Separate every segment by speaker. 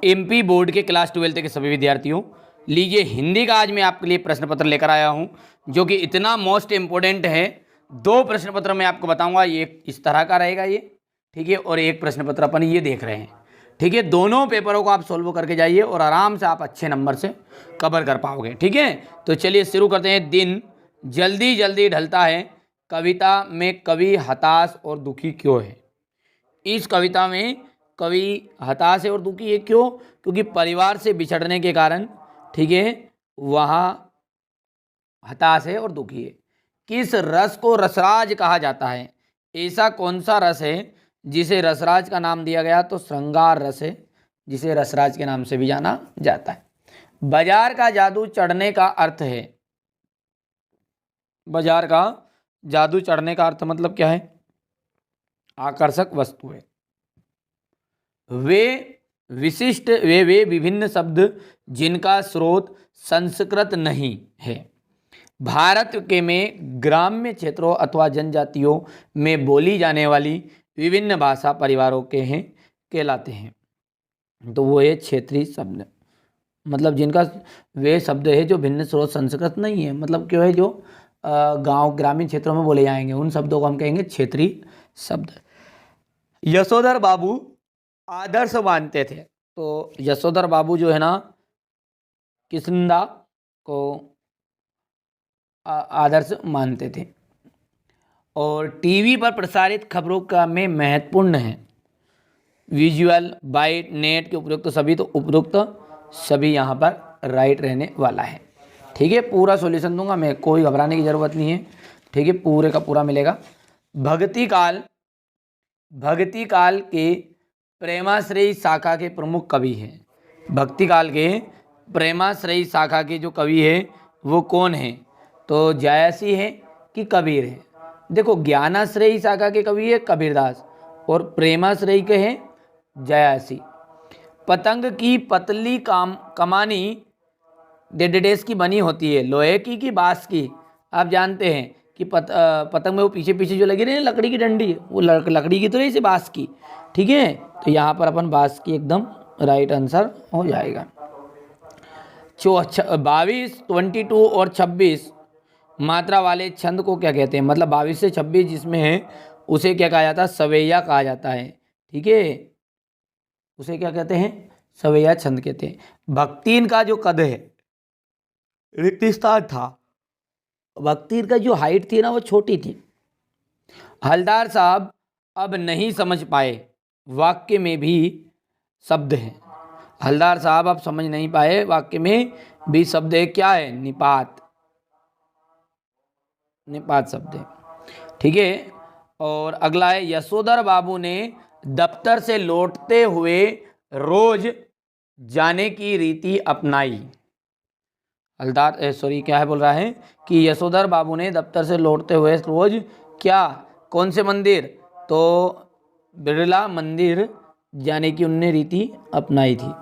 Speaker 1: MP board के class 12 के सभी विद्यार्थियों, लीजिए हिंदी का आज मैं आपके लिए प्रश्न पत्र लेकर आया हूं जो कि इतना मोस्ट इम्पोर्टेंट है। दो प्रश्न पत्र मैं आपको बताऊंगा, ये इस तरह का रहेगा ये, ठीक है, और एक प्रश्न पत्र अपन ये देख रहे हैं, ठीक है। दोनों पेपरों को आप सोल्व करके जाइए और आराम से आप अच्छे नंबर से कवर कर पाओगे, ठीक है। तो चलिए शुरू करते हैं। दिन जल्दी जल्दी ढलता है, कविता में कवि हताश और दुखी क्यों है? इस कविता में कवि हताश है और दुखी है, क्यों? क्योंकि परिवार से बिछड़ने के कारण, ठीक है, वहाँ हताश है और दुखी है। किस रस को रसराज कहा जाता है? ऐसा कौन सा रस है जिसे रसराज का नाम दिया गया? तो श्रृंगार रस है, जिसे रसराज के नाम से भी जाना जाता है। बाजार का जादू चढ़ने का अर्थ है। बाजार का जादू चढ़ने का अर्थ मतलब क्या है? आकर्षक वस्तु है। वे विभिन्न शब्द जिनका स्रोत संस्कृत नहीं है, भारत के में ग्राम्य क्षेत्रों अथवा जनजातियों में बोली जाने वाली विभिन्न भाषा परिवारों के हैं कहलाते हैं। तो वो है क्षेत्रीय शब्द, मतलब जिनका वे शब्द है जो भिन्न स्रोत संस्कृत नहीं है, मतलब क्यों है जो गांव ग्रामीण क्षेत्रों में बोले जाएंगे, उन शब्दों को हम कहेंगे क्षेत्रीय शब्द। यशोधर बाबू आदर्श मानते थे। तो यशोधर बाबू जो है ना, किष्किंधा को आदर्श मानते थे। और टीवी पर प्रसारित खबरों का में महत्वपूर्ण है विजुअल, बाइट, नेट के उपयुक्त सभी। तो उपयुक्त सभी यहाँ पर राइट रहने वाला है, ठीक है। पूरा सॉल्यूशन दूंगा मैं, कोई घबराने की जरूरत नहीं है, ठीक है, पूरे का पूरा मिलेगा। भक्ति काल के प्रेमाश्रयी शाखा के प्रमुख कवि हैं। भक्ति काल के प्रेमाश्रयी शाखा के जो कवि है वो कौन है? तो जायसी है कि कबीर है? देखो, ज्ञानाश्रयी शाखा के कवि है कबीरदास और प्रेमाश्रयी के हैं जायसी। पतंग की पतली कमानी डेडेस की बनी होती है, लोहे की कि बांस की? आप जानते हैं कि पतंग में वो पीछे पीछे जो लगी रही है लकड़ी की डंडी, वो लकड़ी की तो नहीं, से बांस की, ठीक है। तो यहाँ पर अपन बांस की एकदम राइट आंसर हो जाएगा। 22, 22 और 26 मात्रा वाले छंद को क्या कहते हैं? मतलब 22 से 26 जिसमें है उसे क्या कहा जाता है? सवैया कहा जाता है, ठीक है, उसे क्या कहते हैं? सवैया छंद कहते हैं। भक्तिन का जो कद है, रिक्त स्थान था, भक्तिन का जो हाइट थी ना वो छोटी थी। हलदार साहब अब नहीं समझ पाए, वाक्य में भी शब्द है। हलदार साहब अब समझ नहीं पाए, वाक्य में भी शब्द है, क्या है? निपात, निपात शब्द है, ठीक है। और अगला है, यशोधर बाबू ने दफ्तर से लौटते हुए रोज जाने की रीति अपनाई। हलदार सॉरी क्या है बोल रहा है कि यशोधर बाबू ने दफ्तर से लौटते हुए रोज क्या, कौन से मंदिर? तो बिरला मंदिर जाने की उनने रीति अपनाई थी।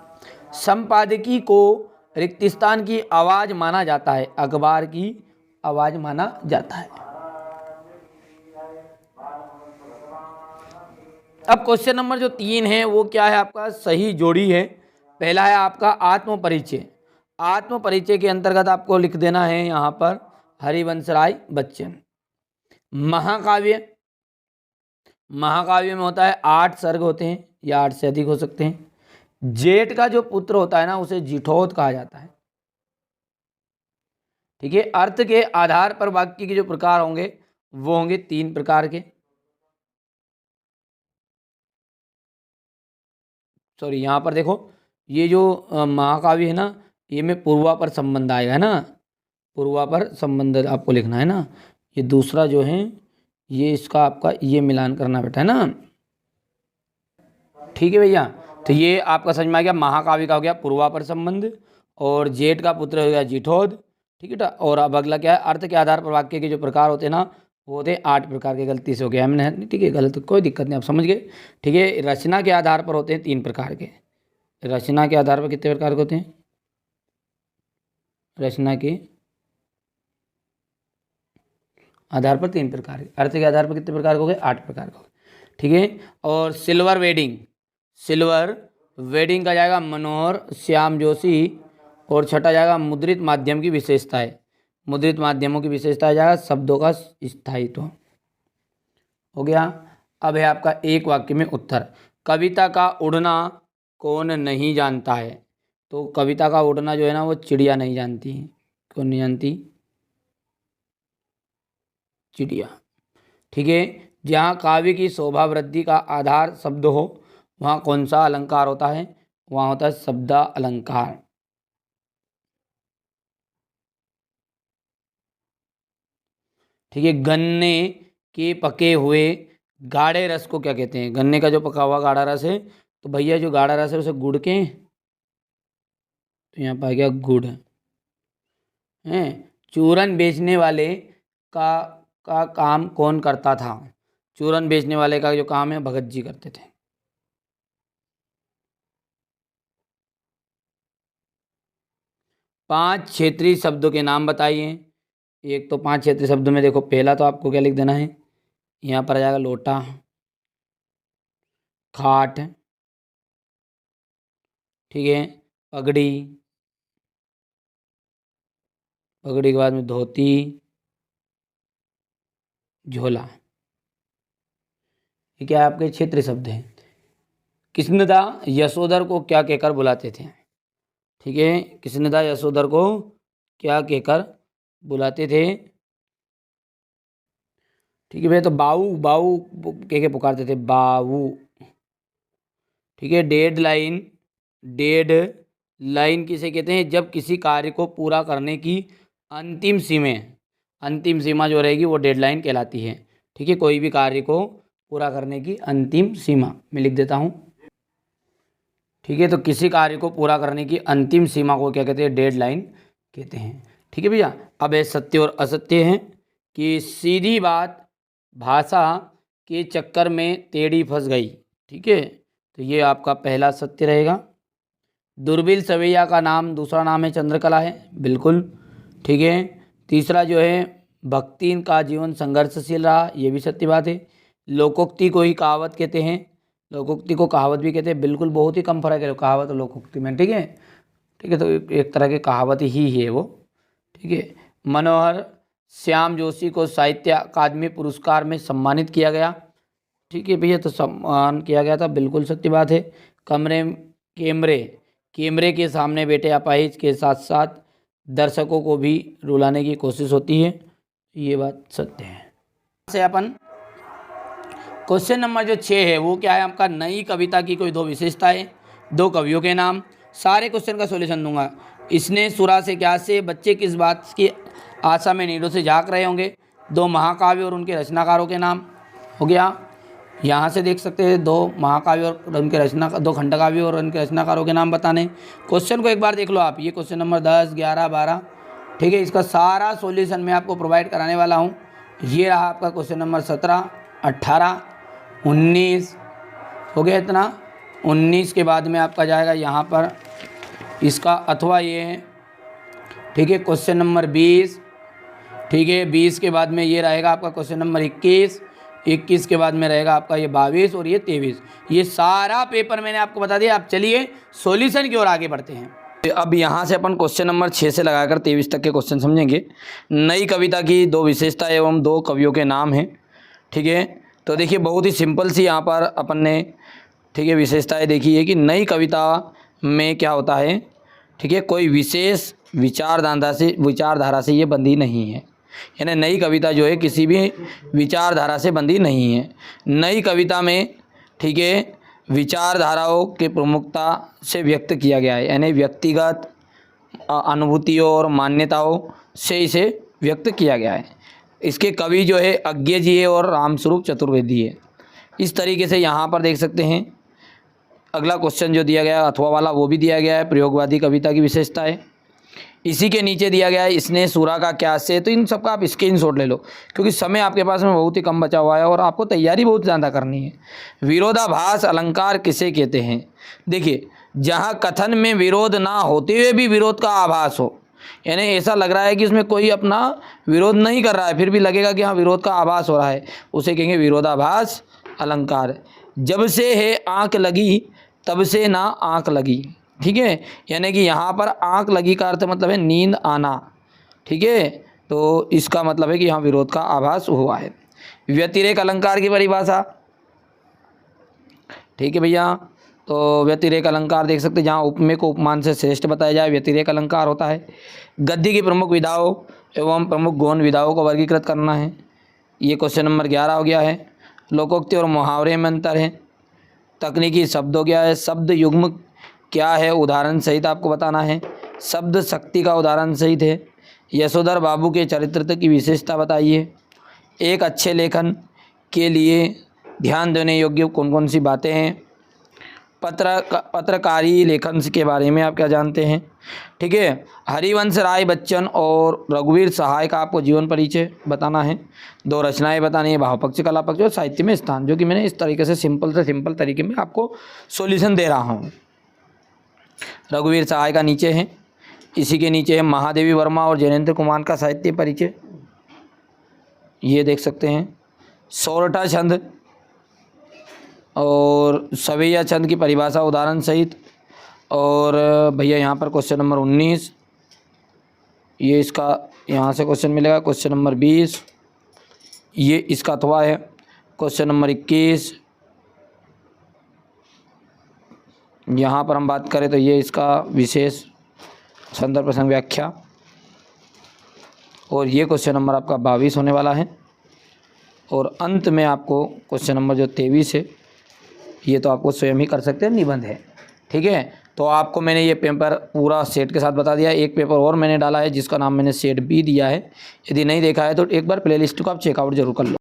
Speaker 1: संपादकी को रिक्तिस्तान की आवाज माना जाता है, अखबार की आवाज माना जाता है। अब क्वेश्चन नंबर जो 3 है वो क्या है आपका? सही जोड़ी है। पहला है आपका आत्म परिचय। आत्म परिचय के अंतर्गत आपको लिख देना है यहाँ पर हरिवंश राय बच्चन। महाकाव्य, महाकाव्य में होता है 8 सर्ग होते हैं या 8 से अधिक हो सकते हैं। जेठ का जो पुत्र होता है ना उसे जिठोत कहा जाता है, ठीक है। अर्थ के आधार पर वाक्य के जो प्रकार होंगे वो होंगे 3 प्रकार के। सॉरी यहाँ पर देखो, ये जो महाकाव्य है ना, ये में पूर्वा पर संबंध आएगा, है ना, पूर्वा पर संबंध आपको लिखना है ना। ये दूसरा जो है ये इसका आपका ये मिलान करना बेटा, है ना, ठीक है भैया। तो ये आपका समझ में आ गया, महाकाव्य का हो गया पूर्वा पर संबंध और जेठ का पुत्र हो गया जिठोद, ठीक है। और अब अगला क्या है? अर्थ के आधार पर वाक्य के जो प्रकार होते हैं ना वो होते हैं 8 प्रकार के। गलती से हो गया हमने, ठीक है, गलत कोई दिक्कत नहीं, आप समझ गए, ठीक है। रचना के आधार पर होते हैं 3 प्रकार के। रचना के आधार पर कितने प्रकार के होते हैं? रचना के आधार पर 3 प्रकार के। अर्थ के आधार पर कितने प्रकार के हो गए? 8 प्रकार के हो गए, ठीक है। और सिल्वर वेडिंग, सिल्वर वेडिंग का जाएगा मनोहर श्याम जोशी, और छठा जाएगा मुद्रित माध्यम की विशेषताएं। मुद्रित माध्यमों की विशेषता जाएगा शब्दों का स्थायित्व। हो गया। अब है आपका एक वाक्य में उत्तर। कविता का उड़ना कौन नहीं जानता है? तो कविता का उड़ना जो है ना वो चिड़िया नहीं जानती है। कौन नहीं जानती? चिड़िया। ठीक है। जहाँ काव्य की शोभा वृद्धि का आधार शब्द हो वहाँ कौन सा अलंकार होता है? वहाँ होता है शब्द अलंकार। ठीक है। गन्ने के पके हुए गाढ़े रस को क्या कहते हैं? गन्ने का जो पका हुआ गाढ़ा रस है, तो भैया जो गाढ़ा रस है उसे गुड़ के, तो यहाँ पर आ गया गुड़ है। चूरन बेचने वाले का काम कौन करता था? चूरन बेचने वाले का जो काम है भगत जी करते थे। पांच क्षेत्रीय शब्दों के नाम बताइए। एक तो पांच क्षेत्रीय शब्दों में देखो, पहला तो आपको क्या लिख देना है, यहाँ पर आ जाएगा लोटा, खाट, ठीक है, पगड़ी, पगड़ी के बाद में धोती, झोला। ये क्या आपके क्षेत्रीय शब्द हैं। कृष्णदा यशोधर को क्या कहकर बुलाते थे? ठीक है। कृष्णदा यशोधर को क्या कहकर बुलाते थे? ठीक है भैया, तो बाऊ बाऊ कह के पुकारते थे, बाऊ। ठीक है। डेड लाइन, डेड लाइन किसे कहते हैं? जब किसी कार्य को पूरा करने की अंतिम सीमा जो रहेगी वो डेडलाइन कहलाती है। ठीक है। कोई भी कार्य को पूरा करने की अंतिम सीमा मैं लिख देता हूँ। ठीक है। तो किसी कार्य को पूरा करने की अंतिम सीमा को क्या कहते हैं? डेडलाइन कहते हैं। ठीक है भैया। अब है सत्य और असत्य हैं कि सीधी बात भाषा के चक्कर में टेढ़ी फंस गई। ठीक है। तो ये आपका पहला सत्य रहेगा। दुर्बिल सवैया का नाम दूसरा नाम है चंद्रकला है, बिल्कुल। ठीक है। तीसरा जो है भक्तिन का जीवन संघर्षशील रहा, ये भी सत्य बात है। लोकोक्ति को ही कहावत कहते हैं, लोकोक्ति को कहावत भी कहते हैं, बिल्कुल। बहुत ही कम फर्क है कहावत और लोकोक्ति में। ठीक है। ठीक है। तो एक तरह की कहावत ही है वो। ठीक है। मनोहर श्याम जोशी को साहित्य अकादमी पुरस्कार में सम्मानित किया गया। ठीक है भैया। तो सम्मान किया गया था, बिल्कुल सत्य बात है। कैमरे के सामने बैठे अपाहिज के साथ साथ दर्शकों को भी रुलाने की कोशिश होती है, ये बात सत्य है। से अपन क्वेश्चन नंबर जो 6 है वो क्या है आपका? नई कविता की कोई दो विशेषताएं, दो कवियों के नाम। सारे क्वेश्चन का सॉल्यूशन दूंगा। इसने सुरा से क्या से, बच्चे किस बात की आशा में नीडों से झांक रहे होंगे, दो महाकाव्य और उनके रचनाकारों के नाम। हो गया। यहाँ से देख सकते हैं दो महाकाव्य और उनके दो खंडकाव्य और उनके रचनाकारों के नाम बताने। क्वेश्चन को एक बार देख लो आप, ये क्वेश्चन नंबर 10, 11, 12। ठीक है। इसका सारा सॉल्यूशन मैं आपको प्रोवाइड कराने वाला हूँ। ये रहा आपका क्वेश्चन नंबर 17, 18, 19। हो गया इतना। 19 के बाद में आपका जाएगा यहाँ पर इसका अथवा ये है। ठीक है। Question number 20। ठीक है। 20 के बाद में ये रहेगा आपका क्वेश्चन नंबर 21। 21 के बाद में रहेगा आपका ये 22 और ये 23। ये सारा पेपर मैंने आपको बता दिया। आप चलिए सॉल्यूशन की ओर आगे बढ़ते हैं। अब यहाँ से अपन क्वेश्चन नंबर 6 से लगाकर 23 तक के क्वेश्चन समझेंगे। नई कविता की दो विशेषता एवं दो कवियों के नाम हैं। ठीक है। तो देखिए बहुत ही सिंपल सी यहाँ पर अपन ने, ठीक है, विशेषताएँ देखी है कि नई कविता में क्या होता है। ठीक है। कोई विशेष विचारधारा से ये बंधी नहीं है, यानी नई कविता जो है किसी भी विचारधारा से बंधी नहीं है। नई कविता में, ठीक है, विचारधाराओं के प्रमुखता से व्यक्त किया गया है, यानी व्यक्तिगत अनुभूतियों और मान्यताओं से इसे व्यक्त किया गया है। इसके कवि जो है अज्ञे जी है और रामस्वरूप चतुर्वेदी है। इस तरीके से यहाँ पर देख सकते हैं। अगला क्वेश्चन जो दिया गया है अथवा वाला, वो भी दिया गया है, प्रयोगवादी कविता की विशेषता है। इसी के नीचे दिया गया है इसने सुरा का क्या से। तो इन सब का आप स्क्रीनशॉट ले लो, क्योंकि समय आपके पास में बहुत ही कम बचा हुआ है और आपको तैयारी बहुत ज़्यादा करनी है। विरोधाभास अलंकार किसे कहते हैं? देखिए, जहाँ कथन में विरोध ना होते हुए भी विरोध का आभास हो, यानी ऐसा लग रहा है कि उसमें कोई अपना विरोध नहीं कर रहा है, फिर भी लगेगा कि हाँ विरोध का आभास हो रहा है, उसे कहेंगे विरोधाभास अलंकार। जब से है आँख लगी
Speaker 2: तब से ना आँख लगी। ठीक है, यानी कि यहाँ पर आँख लगी का अर्थ मतलब है नींद आना। ठीक है, तो इसका मतलब है कि यहाँ विरोध का आभास हुआ है। व्यतिरेक अलंकार की परिभाषा, ठीक है भैया, तो व्यतिरेक अलंकार देख सकते हैं, जहाँ उपमेय को उपमान से श्रेष्ठ बताया जाए व्यतिरेक अलंकार होता है। गद्य की प्रमुख विधाओं एवं प्रमुख गौण विधाओं को वर्गीकृत करना है, ये क्वेश्चन नंबर 11 हो गया है। लोकोक्ति और मुहावरे में अंतर है। तकनीकी शब्दों क्या है, शब्द युग्म क्या है, उदाहरण सहित आपको बताना है। शब्द शक्ति का उदाहरण सहित है। यशोधर बाबू के चरित्र की विशेषता बताइए। एक अच्छे लेखन के लिए ध्यान देने योग्य कौन कौन सी बातें हैं। पत्रकारी लेखन के बारे में आप क्या जानते हैं। ठीक है, हरिवंश राय बच्चन और रघुवीर सहाय का आपको जीवन परिचय बताना है। 2 रचनाएं बतानी है, भावपक्ष, कला पक्ष और साहित्य में स्थान, जो कि मैंने इस तरीके से सिंपल तरीके में आपको सॉल्यूशन दे रहा हूँ। रघुवीर सहाय का नीचे है, इसी के नीचे है महादेवी वर्मा और जैनेन्द्र कुमार का साहित्य परिचय, ये देख सकते हैं। सोरठा छंद और सवैया छंद की परिभाषा उदाहरण सहित। और भैया यहाँ पर क्वेश्चन नंबर 19, ये इसका यहाँ से क्वेश्चन मिलेगा। क्वेश्चन नंबर 20 ये इसका अथवा है। क्वेश्चन नंबर 21 यहाँ पर हम बात करें तो ये इसका विशेष संदर्भ प्रसंग व्याख्या। और ये क्वेश्चन नंबर आपका 22 होने वाला है। और अंत में आपको क्वेश्चन नंबर जो 23 है, ये तो आपको स्वयं ही कर सकते हैं, निबंध है। ठीक है, तो आपको मैंने ये पेपर पूरा सेट के साथ बता दिया। एक पेपर और मैंने डाला है जिसका नाम मैंने सेट बी दिया है, यदि नहीं देखा है तो एक बार प्लेलिस्ट को आप चेकआउट जरूर कर लो।